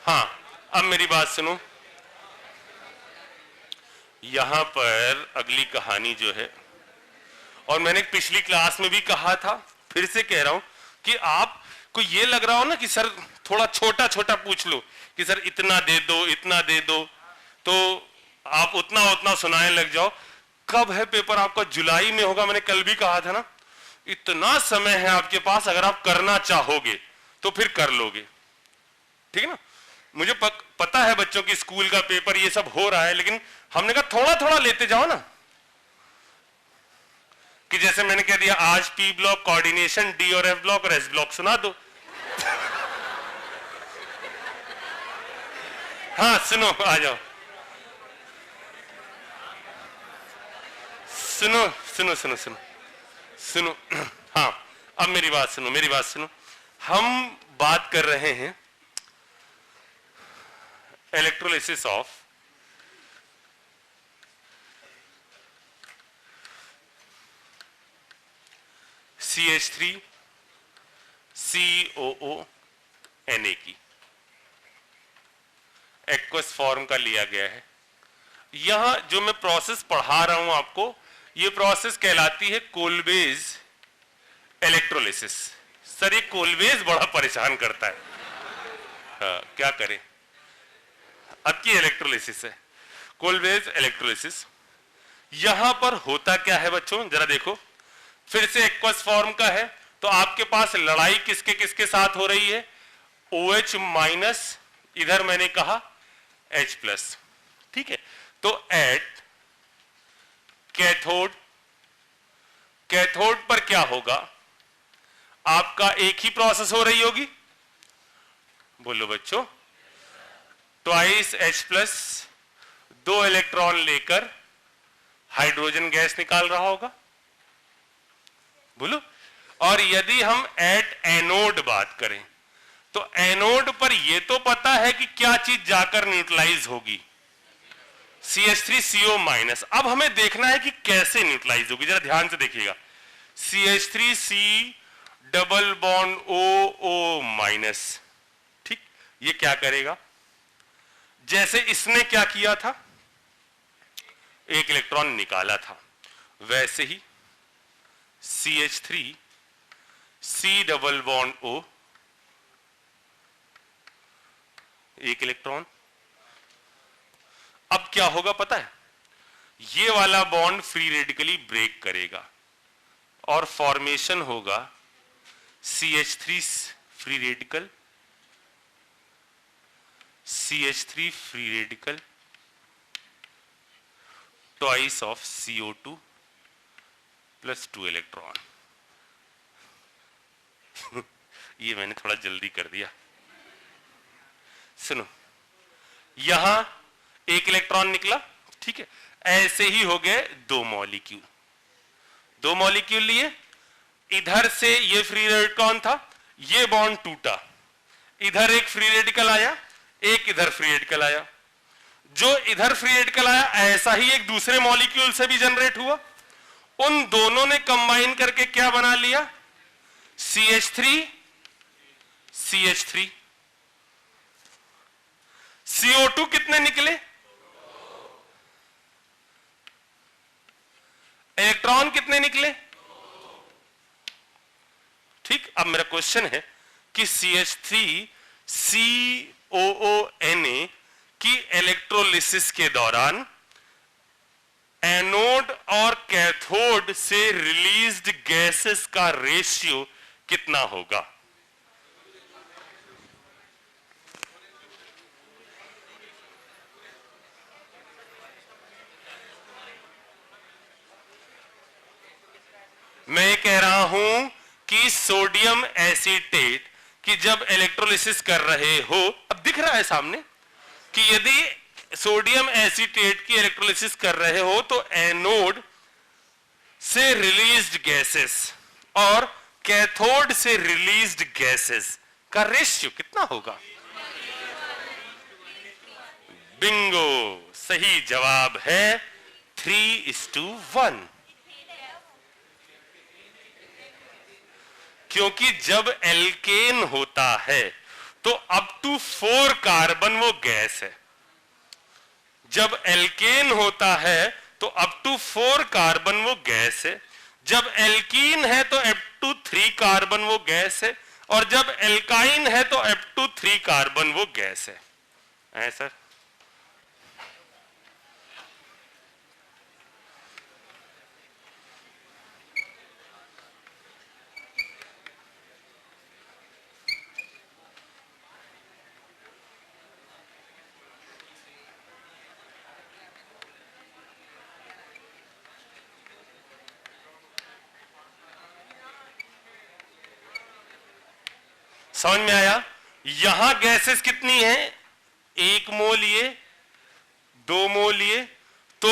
हाँ, अब मेरी बात सुनो। यहां पर अगली कहानी जो है, और मैंने पिछली क्लास में भी कहा था, फिर से कह रहा हूं कि आपको ये लग रहा हो ना कि सर थोड़ा छोटा छोटा पूछ लो कि सर इतना दे दो इतना दे दो, तो आप उतना उतना सुनाने लग जाओ। कब है पेपर आपका? जुलाई में होगा। मैंने कल भी कहा था ना, इतना समय है आपके पास, अगर आप करना चाहोगे तो फिर कर लोगे। ठीक है ना? मुझे पता है बच्चों की स्कूल का पेपर ये सब हो रहा है, लेकिन हमने कहा थोड़ा थोड़ा लेते जाओ ना। कि जैसे मैंने कह दिया आज पी ब्लॉक, कोऑर्डिनेशन, डी और एफ ब्लॉक और एस ब्लॉक सुना दो। हाँ सुनो, आ जाओ। सुनो सुनो सुनो सुनो सुनो। हाँ, अब मेरी बात सुनो, मेरी बात सुनो। हम बात कर रहे हैं electrolysis of CH3 COO Na की एक्वस फॉर्म का लिया गया है। यहां जो मैं प्रोसेस पढ़ा रहा हूं आपको, ये प्रोसेस कहलाती है कोलबेज इलेक्ट्रोलिसिस। सर ये कोलबेज बड़ा परेशान करता है। हाँ, क्या करें, अब की इलेक्ट्रोलिसिस है कोलबेज इलेक्ट्रोलिसिस। यहां पर होता क्या है बच्चों, जरा देखो। फिर से एक्वस फॉर्म का है, तो आपके पास लड़ाई किसके किसके साथ हो रही है? OH माइनस, इधर मैंने कहा H प्लस। ठीक है, तो एट कैथोड, कैथोड पर क्या होगा? आपका एक ही प्रोसेस हो रही होगी, बोलो बच्चों, ट्वाइस H प्लस, 2 इलेक्ट्रॉन लेकर हाइड्रोजन गैस निकाल रहा होगा, बोलो। और यदि हम एट एनोड बात करें, तो एनोड पर यह तो पता है कि क्या चीज जाकर न्यूट्रलाइज होगी, CH3CO माइनस। अब हमें देखना है कि कैसे न्यूट्रलाइज होगी, जरा ध्यान से देखिएगा। CH3C double bond OO minus. ठीक, ये क्या करेगा? जैसे इसने क्या किया था, एक इलेक्ट्रॉन निकाला था, वैसे ही CH3C डबल बॉन्ड O, एक इलेक्ट्रॉन। अब क्या होगा पता है? ये वाला बॉन्ड फ्री रेडिकली ब्रेक करेगा और फॉर्मेशन होगा CH3 free radical, CH3 free radical twice of CO2 plus 2 electron. ये मैंने थोड़ा जल्दी कर दिया। सुनो, यहां एक इलेक्ट्रॉन निकला, ठीक है, ऐसे ही हो गए 2 मॉलिक्यूल। 2 मॉलिक्यूल लिए, इधर से ये फ्री रेडिकल था, ये बॉन्ड टूटा, इधर एक फ्री रेडिकल आया, एक इधर फ्री रेडिकल आया। जो इधर फ्री रेडिकल आया ऐसा ही एक दूसरे मॉलिक्यूल से भी जनरेट हुआ, उन दोनों ने कंबाइन करके क्या बना लिया? CH3 CH3। CO2 कितने निकले? इलेक्ट्रॉन कितने निकले? ठीक, अब मेरा क्वेश्चन है कि CH3 COONA की इलेक्ट्रोलिसिस के दौरान एनोड और कैथोड से रिलीज्ड गैसेस का रेशियो कितना होगा? मैं कह रहा हूं कि सोडियम एसीटेट की जब इलेक्ट्रोलिसिस कर रहे हो, अब दिख रहा है सामने कि यदि सोडियम एसीटेट की इलेक्ट्रोलिसिस कर रहे हो तो एनोड से रिलीज्ड गैसेस और कैथोड से रिलीज्ड गैसेस का रेशियो कितना होगा? बिंगो, सही जवाब है 3:1। क्योंकि जब एल्केन होता है तो अप टू 4 कार्बन वो गैस है। जब एल्केन होता है तो अप टू 4 कार्बन वो गैस है, जब एल्कीन है तो अप टू 3 कार्बन वो गैस है, और जब एल्काइन है तो अप टू 3 कार्बन वो गैस है सर। समझ में आया? यहां गैसेस कितनी है? 1 मोल ये, 2 मोल ये, तो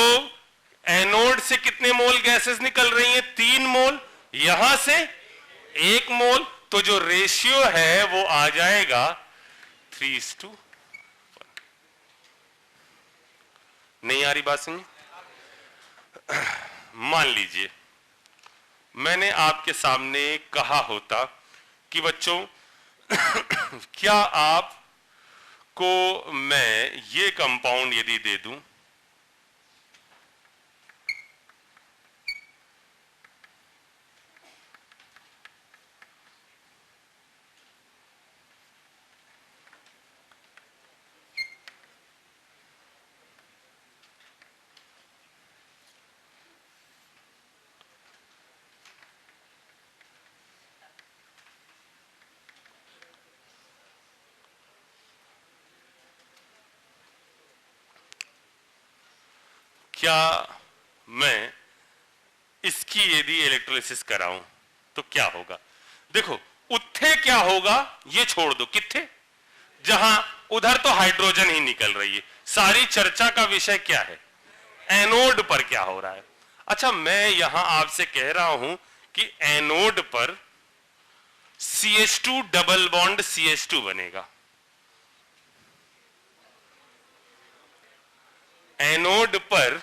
एनोड से कितने मोल गैसेस निकल रही हैं? 3 मोल। यहां से 1 मोल, तो जो रेशियो है वो आ जाएगा 3:1। नहीं आ रही बात समझ? मान लीजिए मैंने आपके सामने कहा होता कि बच्चों क्या आपको मैं ये कंपाउंड यदि दे दूं, क्या मैं इसकी यदि इलेक्ट्रोलिसिस कराऊं तो क्या होगा? देखो उत्थे क्या होगा ये छोड़ दो, किथे जहां उधर तो हाइड्रोजन ही निकल रही है। सारी चर्चा का विषय क्या है? एनोड पर क्या हो रहा है। अच्छा मैं यहां आपसे कह रहा हूं कि एनोड पर CH2 डबल बॉन्ड CH2 बनेगा। एनोड पर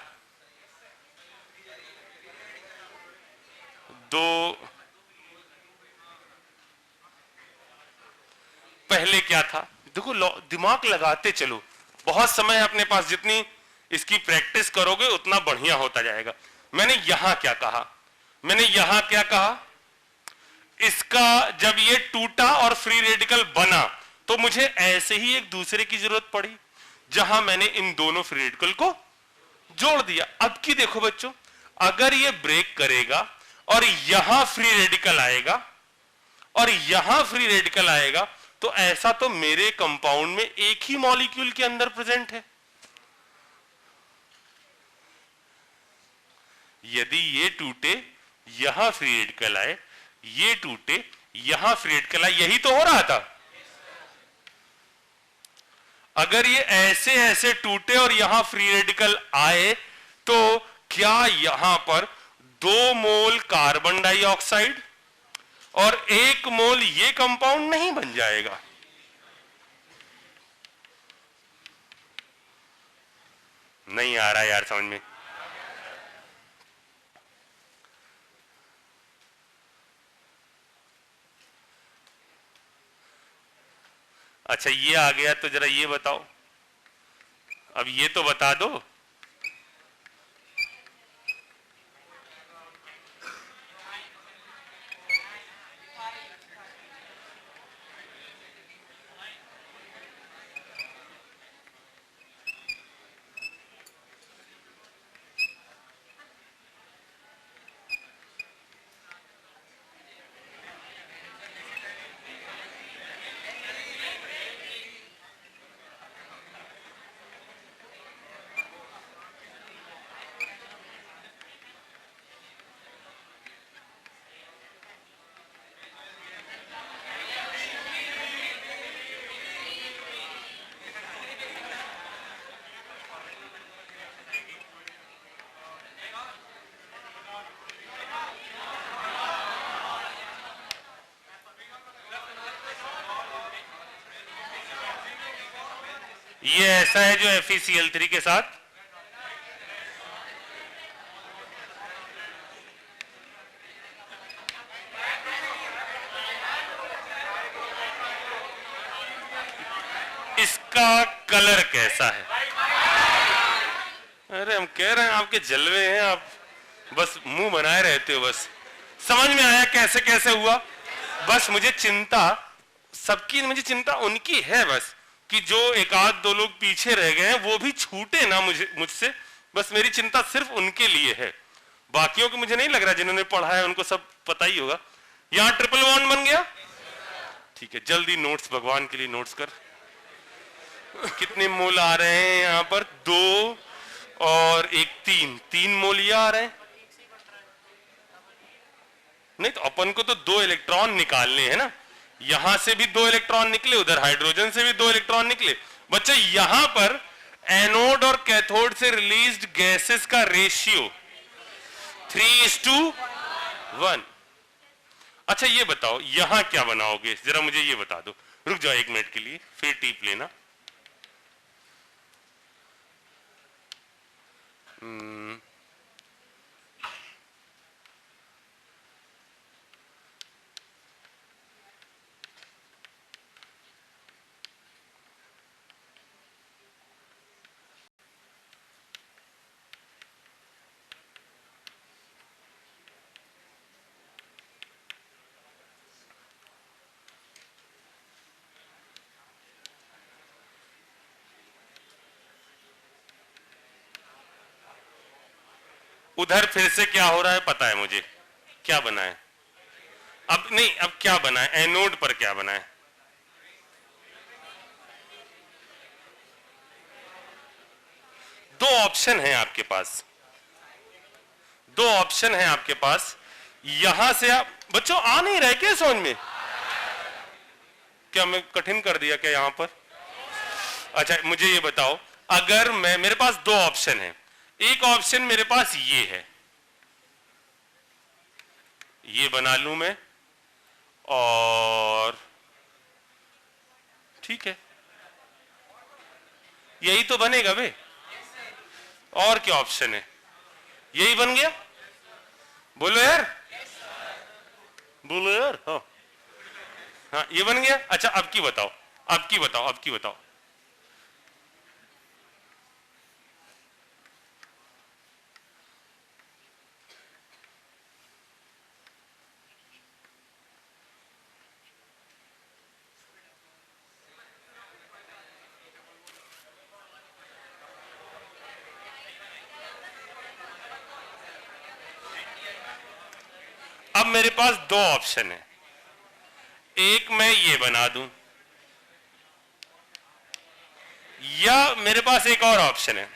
दो, पहले क्या था? देखो दिमाग लगाते चलो, बहुत समय है अपने पास, जितनी इसकी प्रैक्टिस करोगे उतना बढ़िया होता जाएगा। मैंने यहां क्या कहा? मैंने यहां क्या कहा? इसका जब ये टूटा और फ्री रेडिकल बना तो मुझे ऐसे ही एक दूसरे की जरूरत पड़ी, जहां मैंने इन दोनों फ्री रेडिकल को जोड़ दिया। अब की देखो बच्चों, अगर ये ब्रेक करेगा और यहां फ्री रेडिकल आएगा और यहां फ्री रेडिकल आएगा, तो ऐसा तो मेरे कंपाउंड में एक ही मॉलिक्यूल के अंदर प्रेजेंट है। यदि ये टूटे यहां फ्री रेडिकल आए, ये टूटे यहां फ्री रेडिकल आए, यही तो हो रहा था। अगर ये ऐसे ऐसे टूटे और यहां फ्री रेडिकल आए तो क्या यहां पर 2 मोल कार्बन डाइऑक्साइड और 1 मोल ये कंपाउंड नहीं बन जाएगा? नहीं आ रहा यार समझ में? अच्छा ये आ गया तो जरा ये बताओ, अब ये तो बता दो। ये ऐसा है जो FeCl3 के साथ का कलर कैसा है? अरे हम कह रहे हैं आपके जलवे हैं, आप बस मुंह बनाए रहते हो। बस समझ में आया कैसे कैसे हुआ? बस मुझे चिंता सबकी, मुझे चिंता उनकी है बस, कि जो एक आध दो लोग पीछे रह गए हैं वो भी छूटे ना मुझसे। बस मेरी चिंता सिर्फ उनके लिए है, बाकियों को मुझे नहीं लग रहा, जिन्होंने पढ़ा है उनको सब पता ही होगा। यहां ट्रिपल बॉन्ड बन गया, ठीक है। जल्दी नोट्स, भगवान के लिए नोट्स कर। कितने मोल आ रहे हैं यहां पर? 2 और 1 3 मोल ये आ रहे हैं। नहीं तो अपन को तो 2 इलेक्ट्रॉन निकालने हैं ना, यहां से भी 2 इलेक्ट्रॉन निकले, उधर हाइड्रोजन से भी 2 इलेक्ट्रॉन निकले। बच्चे यहां पर एनोड और कैथोड से रिलीज्ड गैसेस का रेशियो 3:1। अच्छा ये बताओ यहां क्या बनाओगे, जरा मुझे ये बता दो। रुक जाओ 1 मिनट के लिए, फिर टीप लेना। उधर फिर से क्या हो रहा है पता है मुझे, क्या बना है? अब नहीं, अब क्या बना है? एनोड पर क्या बना है? दो ऑप्शन है आपके पास, 2 ऑप्शन है आपके पास। यहां से आप बच्चों आ नहीं रहे क्या समझ में? क्या मैं कठिन कर दिया क्या यहां पर? अच्छा मुझे ये बताओ, अगर मैं, मेरे पास 2 ऑप्शन है। एक ऑप्शन मेरे पास ये है, ये बना लूं मैं, और ठीक है यही तो बनेगा बे, और क्या ऑप्शन है? यही बन गया? बोलो यार, बोलो यार। हाँ हाँ ये बन गया। अच्छा अब की बताओ, अब की बताओ, अब की बताओ। अब मेरे पास 2 ऑप्शन है, एक मैं ये बना दूं, या मेरे पास एक और ऑप्शन है।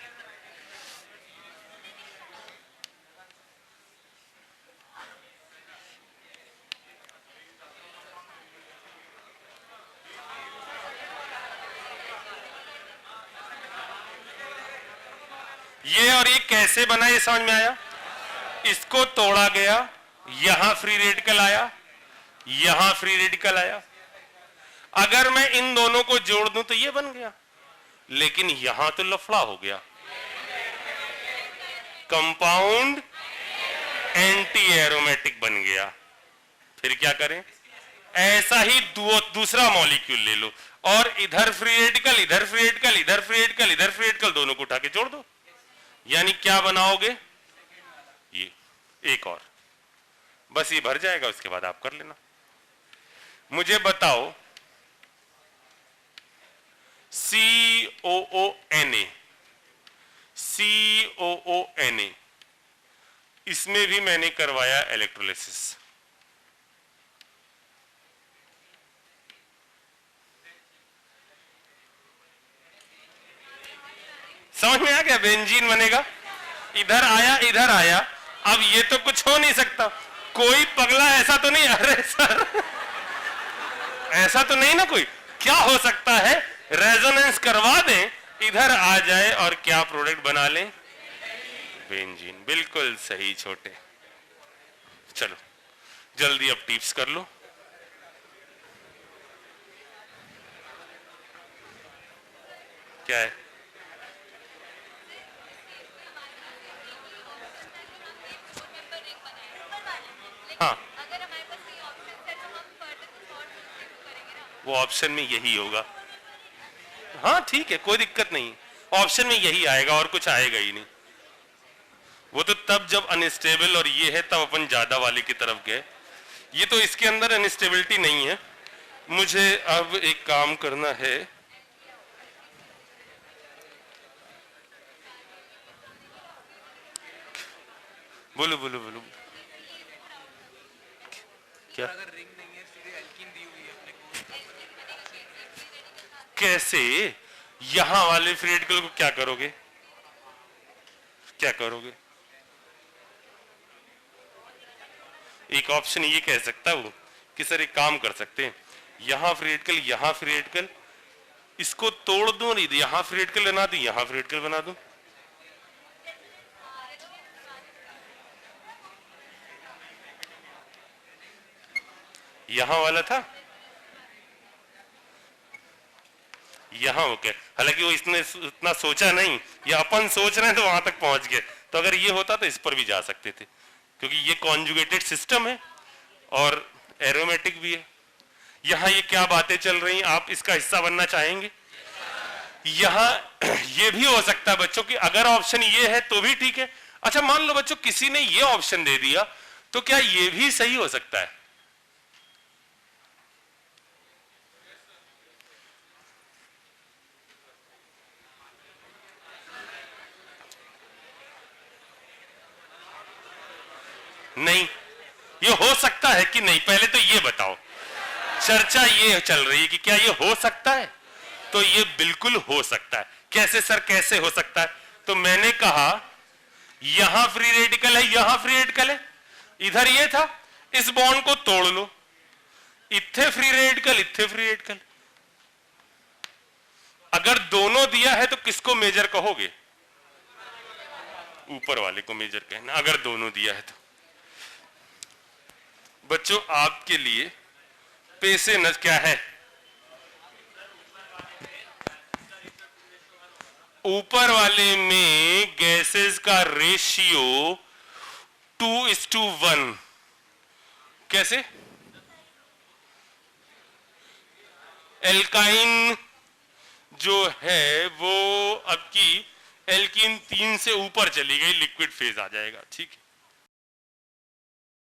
ये और ये कैसे बना ये समझ में आया? इसको तोड़ा गया, यहां फ्री रेडिकल आया, यहां फ्री रेडिकल आया। अगर मैं इन दोनों को जोड़ दूं तो ये बन गया, लेकिन यहां तो लफड़ा हो गया, कंपाउंड एंटी एरोमेटिक बन गया। फिर क्या करें? ऐसा ही दूसरा मॉलिक्यूल ले लो, और इधर फ्री रेडिकल, इधर फ्री रेडिकल, इधर फ्री रेडिकल, इधर फ्री रेडिकल, दोनों को उठा के जोड़ दो। यानी क्या बनाओगे? ये एक और, बस ये भर जाएगा, उसके बाद आप कर लेना। मुझे बताओ COONA, COONA, इसमें भी मैंने करवाया इलेक्ट्रोलिसिस। समझ में आ गया? बेंजीन बनेगा, इधर आया इधर आया। अब ये तो कुछ हो नहीं सकता, कोई पगला ऐसा तो नहीं, अरे सर ऐसा तो नहीं ना कोई, क्या हो सकता है? रेजोनेंस करवा दें, इधर आ जाए और क्या प्रोडक्ट बना लें? बेंजीन। बिल्कुल सही छोटे। चलो जल्दी अब टिप्स कर लो। क्या है? हाँ वो ऑप्शन में यही होगा, हाँ ठीक है, कोई दिक्कत नहीं, ऑप्शन में यही आएगा और कुछ आएगा ही नहीं। वो तो तब जब अनस्टेबल और ये है तब अपन ज्यादा वाले की तरफ गए, ये तो इसके अंदर अनस्टेबिलिटी नहीं है। मुझे अब एक काम करना है, बोलो बोलो बोलो क्या, अगर रिंग नहीं है सीधे एल्कीन दी हुई है अपने को, कैसे यहां वाले फ्री रेडिकल को क्या करोगे, क्या करोगे? एक ऑप्शन ये कह सकता हूं कि सर एक काम कर सकते हैं, यहां फ्री रेडिकल, यहां फ्री रेडिकल, इसको तोड़ दूं और यहां फ्री रेडिकल बना दूं, यहां फ्री रेडिकल बना दूं। यहां वाला था, यहां ओके, हालांकि वो इसने इतना सोचा नहीं, या अपन सोच रहे हैं तो वहां तक पहुंच गए। तो अगर ये होता तो इस पर भी जा सकते थे, क्योंकि ये कॉन्जुगेटेड सिस्टम है और एरोमेटिक भी है। यहां ये क्या बातें चल रही हैं, आप इसका हिस्सा बनना चाहेंगे? यहां ये भी हो सकता है बच्चों की, अगर ऑप्शन ये है तो भी ठीक है। अच्छा मान लो बच्चों किसी ने ये ऑप्शन दे दिया, तो क्या ये भी सही हो सकता है? नहीं, ये हो सकता है कि नहीं, पहले तो ये बताओ। चर्चा ये चल रही है कि क्या ये हो सकता है, तो ये बिल्कुल हो सकता है। कैसे सर, कैसे हो सकता है? तो मैंने कहा यहां फ्री रेडिकल है, यहां फ्री रेडिकल है, इधर ये था, इस बॉन्ड को तोड़ लो, इत्थे फ्री रेडिकल, इत्थे फ्री रेडिकल। अगर दोनों दिया है तो किसको मेजर कहोगे? ऊपर वाले को मेजर कहना, अगर दोनों दिया है तो। बच्चों आपके लिए पैसे न क्या है, ऊपर वाले में गैसेस का रेशियो 2:1। कैसे? एल्काइन जो है वो अब की एल्कीन 3 से ऊपर चली गई, लिक्विड फेज आ जाएगा, ठीक है।